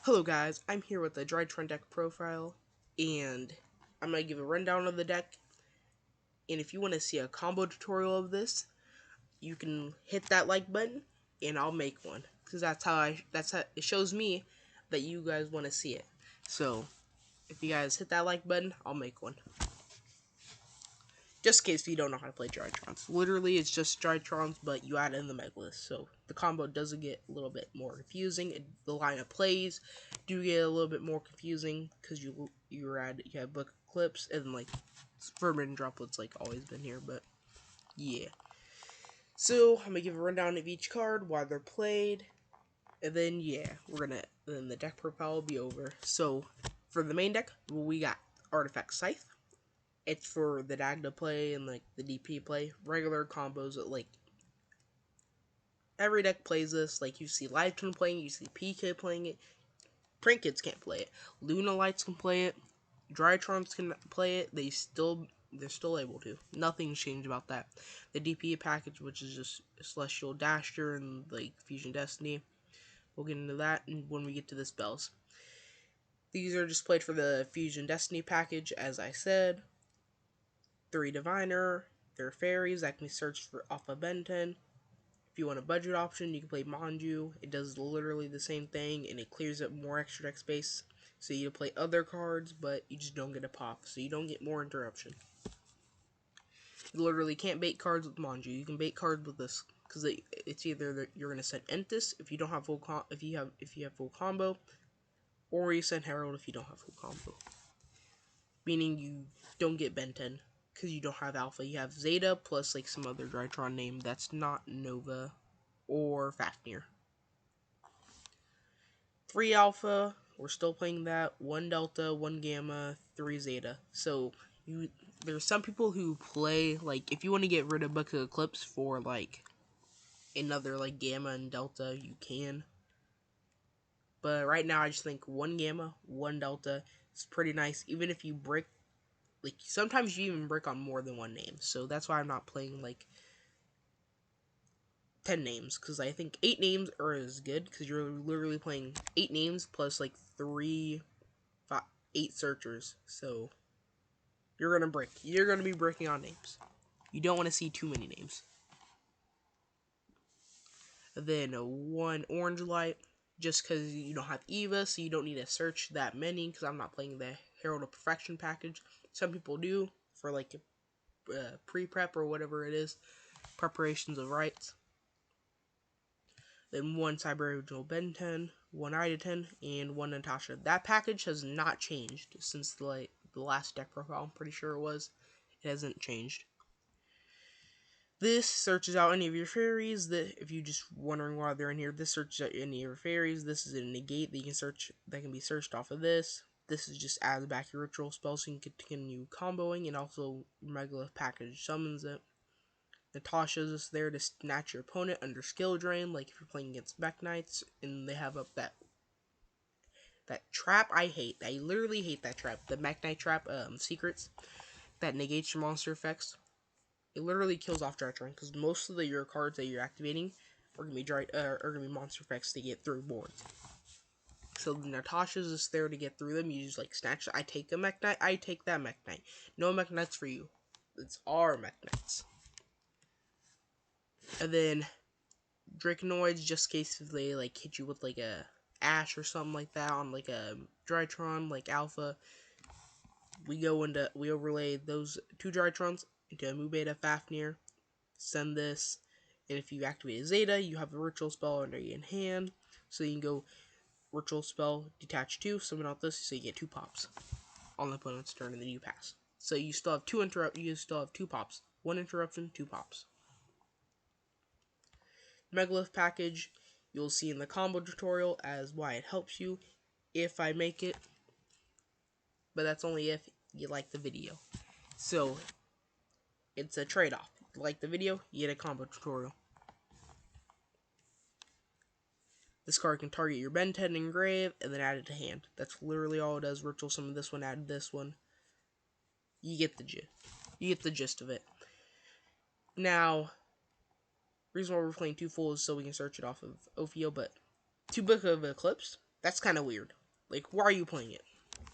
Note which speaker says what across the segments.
Speaker 1: Hello guys, I'm here with the drytron deck profile, and I'm going to give a rundown of the deck. And if you want to see a combo tutorial of this, you can hit that like button and I'll make one, because that's how it shows me that you guys want to see it. So if you guys hit that like button, I'll make one. Just in case you don't know how to play drytrons. Literally, it's just drytrons, but you add in the megalith. So the combo does get a little bit more confusing. The line of plays do get a little bit more confusing because you have book clips and like forbidden droplets like always been here. But yeah. So I'm gonna give a rundown of each card, why they're played, and then yeah, then the deck profile will be over. So for the main deck, we got Artifact Scythe. It's for the DAG to play and like the DP play. Regular combos, like every deck plays this. Like you see Lifetime playing, you see PK playing it. Trinkets can't play it. Luna Lights can play it. Drytrons can play it. They're still able to. Nothing's changed about that. The DP package, which is just Celestial Dasher and like Fusion Destiny. We'll get into that when we get to the spells. These are just played for the Fusion Destiny package, as I said. 3 Diviner, they're fairies that can be searched for off of Ben 10. If you want a budget option, you can play Manju. It does literally the same thing, and it clears up more extra deck space. So you play other cards, but you just don't get a pop, so you don't get more interruption. You literally can't bait cards with Manju. You can bait cards with this, because it's either you're gonna send Entis if you don't have if you have full combo, or you send Herald if you don't have full combo. Meaning you don't get Ben 10. Because you don't have Alpha, you have Zeta plus like some other Drytron name that's not Nova or Fafnir. 3 Alpha, we're still playing that. 1 Delta, 1 Gamma, 3 Zeta. So there's some people who play, like, if you want to get rid of Book of Eclipse for like another like Gamma and Delta, you can. But right now I just think 1 Gamma, 1 Delta is pretty nice. Even if you break, like, sometimes you even break on more than 1 name. So that's why I'm not playing like 10 names, because I think 8 names are as good, because you're literally playing 8 names plus like 8 searchers. So you're gonna be breaking on names. You don't want to see too many names. And then 1 Orange Light, just because you don't have Eva, so you don't need to search that many, because I'm not playing the Herald of Perfection package. Some people do for like pre-prep or whatever it is, preparations of rites. Then 1 Cyber Original Ben 10, 1 Ida 10, and 1 Natasha. That package has not changed since the last deck profile. I'm pretty sure it was. It hasn't changed. This searches out any of your fairies. If you're just wondering why they're in here, this searches out any of your fairies. This is a negate that you can search, that can be searched off of this. This is just adds back your ritual spell so you can continue comboing, and also Megalith package summons it. Natasha's just there to snatch your opponent under skill drain, like if you're playing against Mech Knights, and they have up that trap I hate. I literally hate that trap. The Mech Knight trap, secrets, that negates your monster effects. It literally kills off Drytron, because most of your cards that you're activating are gonna be monster effects to get through boards. So Natasha's just there to get through them. You just like snatch. I take a Mech Knight. I take that Mech Knight. No Mech Knights for you. It's our Mech Knights. And then Draconoids, just in case if they like hit you with like a Ash or something like that on like a Drytron, like Alpha. We overlay those 2 Drytrons into a Mu Beta Fafnir. Send this, and if you activate a Zeta, you have a ritual spell under your hand. So you can go ritual spell, detach 2, summon out this, so you get 2 pops on the opponent's turn, and then you pass. So you still have 2 pops. 1 interruption, 2 pops. Megalith package, you'll see in the combo tutorial as why it helps you if I make it, but that's only if you like the video. So it's a trade-off. If you like the video, you get a combo tutorial. This card can target your Ben 10 engrave and then add it to hand. That's literally all it does. Ritual summon this one, add this one. You get the gist of it. Now, reason why we're playing 2 full is so we can search it off of Ophio, but 2 Book of Eclipse, That's kind of weird. Like, why are you playing it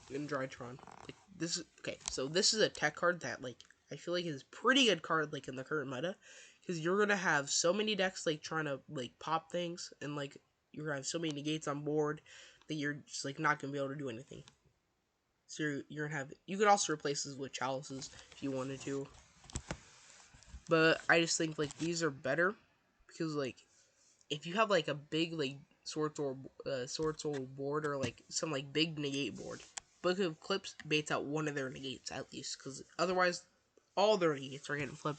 Speaker 1: in Drytron? Like, this is okay. So this is a tech card that like I feel like is pretty good card like in the current meta, because you're gonna have so many decks like trying to like pop things, and like you're gonna have so many negates on board that you're just like not gonna be able to do anything. So you're gonna have, you could also replace this with chalices if you wanted to, but I just think like these are better because like if you have like a big like swords or board, or like some like big negate board, Book of Clips baits out one of their negates at least, because otherwise all their negates are getting flip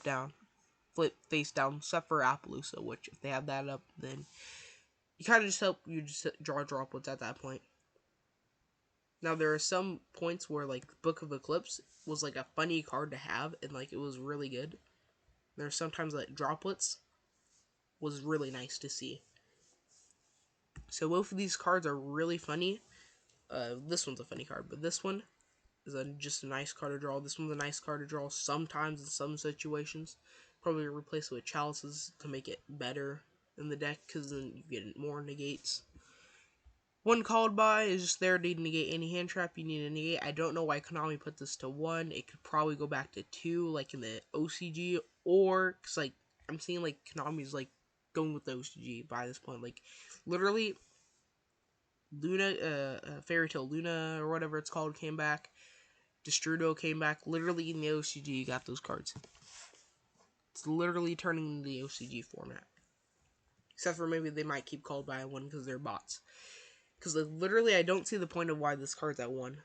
Speaker 1: face down, except for Appaloosa, which if they have that up, then you kind of just help you just draw droplets at that point. Now there are some points where like Book of Eclipse was like a funny card to have, and like it was really good. There are sometimes like droplets was really nice to see. So both of these cards are really funny. This one's a funny card, but this one is just a nice card to draw. This one's a nice card to draw sometimes in some situations. Probably replace it with chalices to make it better in the deck, because then you get more negates. One called by is just there to negate any hand trap you need to negate. I don't know why Konami put this to 1. It could probably go back to 2, like in the OCG, or because like I'm seeing like Konami's like going with the OCG by this point. Like literally, Luna, Fairy Tale Luna or whatever it's called came back. Destrudo came back. Literally in the OCG, you got those cards. It's literally turning the OCG format. Except for maybe they might keep called by 1 because they're bots. Because like, literally, I don't see the point of why this card's at 1.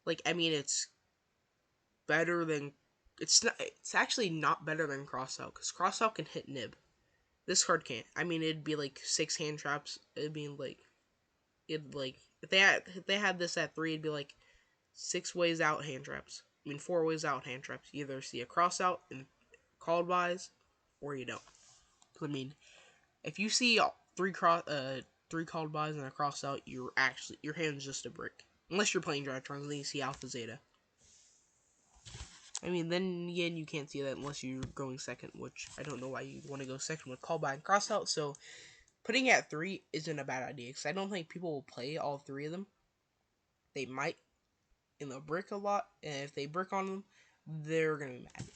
Speaker 1: Like, I mean, it's better than... It's not. It's actually not better than Crossout, because Crossout can hit Nib. This card can't. I mean, it'd be like 6 hand traps. It'd be like... It'd like... If they had this at 3, it'd be like 6 ways out hand traps. I mean, 4 ways out hand traps. You either see a Crossout and called buys, or you don't. I mean, if you see 3 called buys and a cross out, your hand's just a brick. Unless you're playing Drytrons, then you see Alpha Zeta. I mean, then again, you can't see that unless you're going second, which I don't know why you want to go second with call by and cross out. So putting it at 3 isn't a bad idea, because I don't think people will play all 3 of them. They might, and they'll brick a lot, and if they brick on them, they're gonna be mad.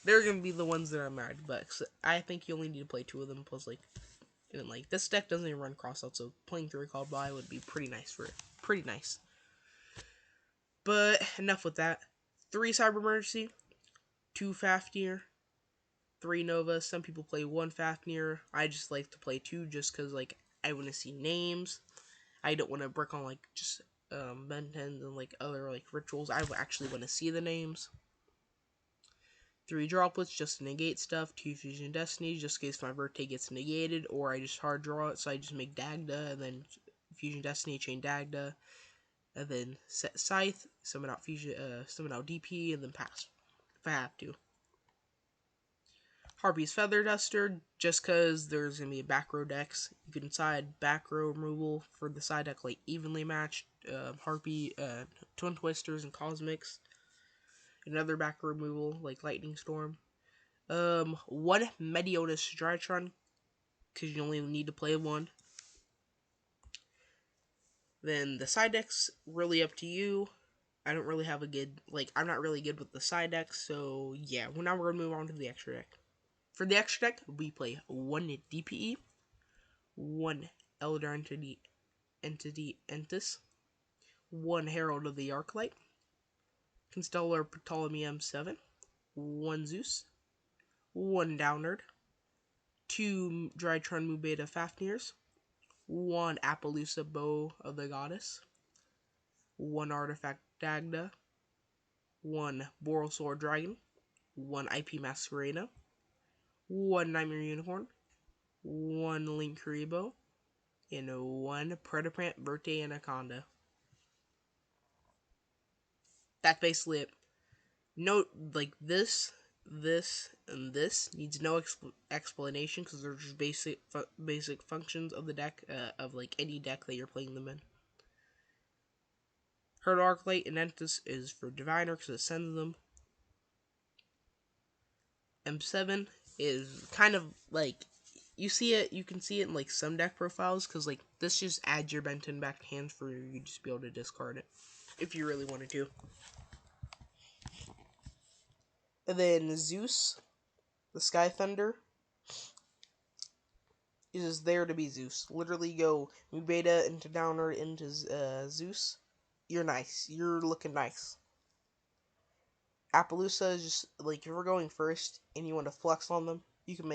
Speaker 1: They're gonna be the ones that are mad, but I think you only need to play 2 of them, plus like. And like this deck doesn't even run crossout, so playing 3 called by would be pretty nice for it. Pretty nice. But enough with that. 3 Cyber Emergency, 2 Fafnir, 3 Nova. Some people play 1 Fafnir. I just like to play 2 just because like I want to see names. I don't want to brick on like just Ben 10s and like other like rituals. I actually want to see the names. 3 droplets just to negate stuff. 2 Fusion Destiny just in case my birthday gets negated, or I just hard draw it, so I just make Dagda, and then Fusion Destiny, chain Dagda, and then set Scythe, summon out DP, and then pass if I have to. Harpy's Feather Duster, just because there's going to be back row decks. You can decide back row removal for the side deck, like evenly matched, Harpy, Twin Twisters, and Cosmics. Another back row removal, like Lightning Storm. 1 Medionis Drytron, because you only need to play 1. Then the side deck's really up to you. I don't really have a good, like, I'm not really good with the side deck, so yeah, now we're going to move on to the extra deck. For the extra deck, we play 1 DPE, 1 Elder Entity Entis, 1 Herald of the Arclight, Constellar Ptolemy M7, 1 Zeus, 1 Downerd, 2 Drytron Mubeta Fafnirs, 1 Appaloosa Bow of the Goddess, 1 Artifact Dagda, 1 Borosword Dragon, 1 IP Masquerena, 1 Nightmare Unicorn, 1 Link Karibo, and 1 Predaprant Birthday Anaconda. That's basically it. Note, like, this, and this needs no explanation, because they're just basic functions of the deck, of, like, any deck that you're playing them in. Herd Arclight and Entis is for Diviner, because it sends them. M7 is kind of, like, you see it. You can see it in like some deck profiles because like this just adds your Benton back to hand for you just be able to discard it if you really wanted to. And then Zeus, the Sky Thunder, is there to be Zeus. Literally go Beta into Downer into Zeus. You're nice. You're looking nice. Appaloosa is just like if we're going first and you want to flex on them, you can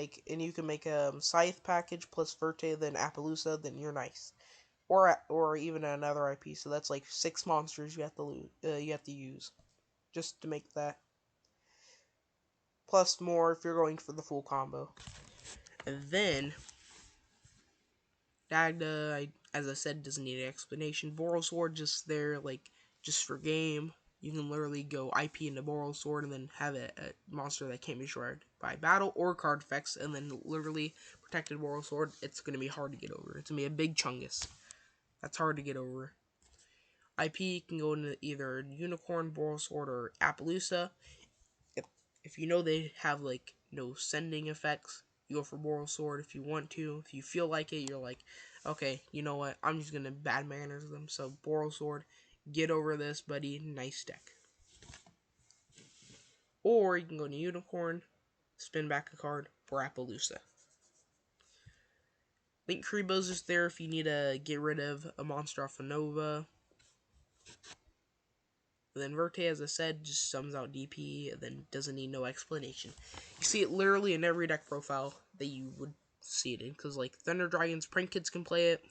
Speaker 1: make Scythe package plus Verte then Appaloosa, then you're nice. Or even another IP, so that's like 6 monsters you have to use just to make that. Plus more if you're going for the full combo. And then Dagda, as I said, doesn't need an explanation. Boral Sword just there, like, just for game. You can literally go IP into Boral Sword and then have a monster that can't be destroyed by battle or card effects, and then literally protected Boral Sword. It's going to be hard to get over. It's going to be a big chungus. That's hard to get over. IP can go into either Unicorn, Boral Sword, or Appaloosa. If you know they have, like, no sending effects, you go for Boral Sword if you want to. If you feel like it, you're like, okay, you know what? I'm just going to bad manners them. So, Boral Sword, get over this, buddy. Nice deck. Or you can go to Unicorn, spin back a card for Appaloosa. Link Kribo's just there if you need to get rid of a monster off of Nova. And then Verte, as I said, just sums out DP and then doesn't need no explanation. You see it literally in every deck profile that you would see it in. Because, like, Thunder Dragons, Prank Kids can play it.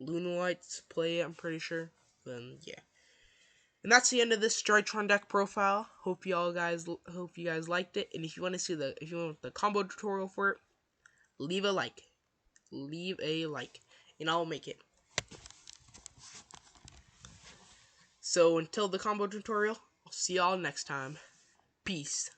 Speaker 1: Lunalights play it, I'm pretty sure. Then, yeah. And that's the end of this drytron deck profile. Hope you guys liked it. And if you want to see if you want the combo tutorial for it, leave a like. Leave a like. And I'll make it. So until the combo tutorial, I'll see y'all next time. Peace.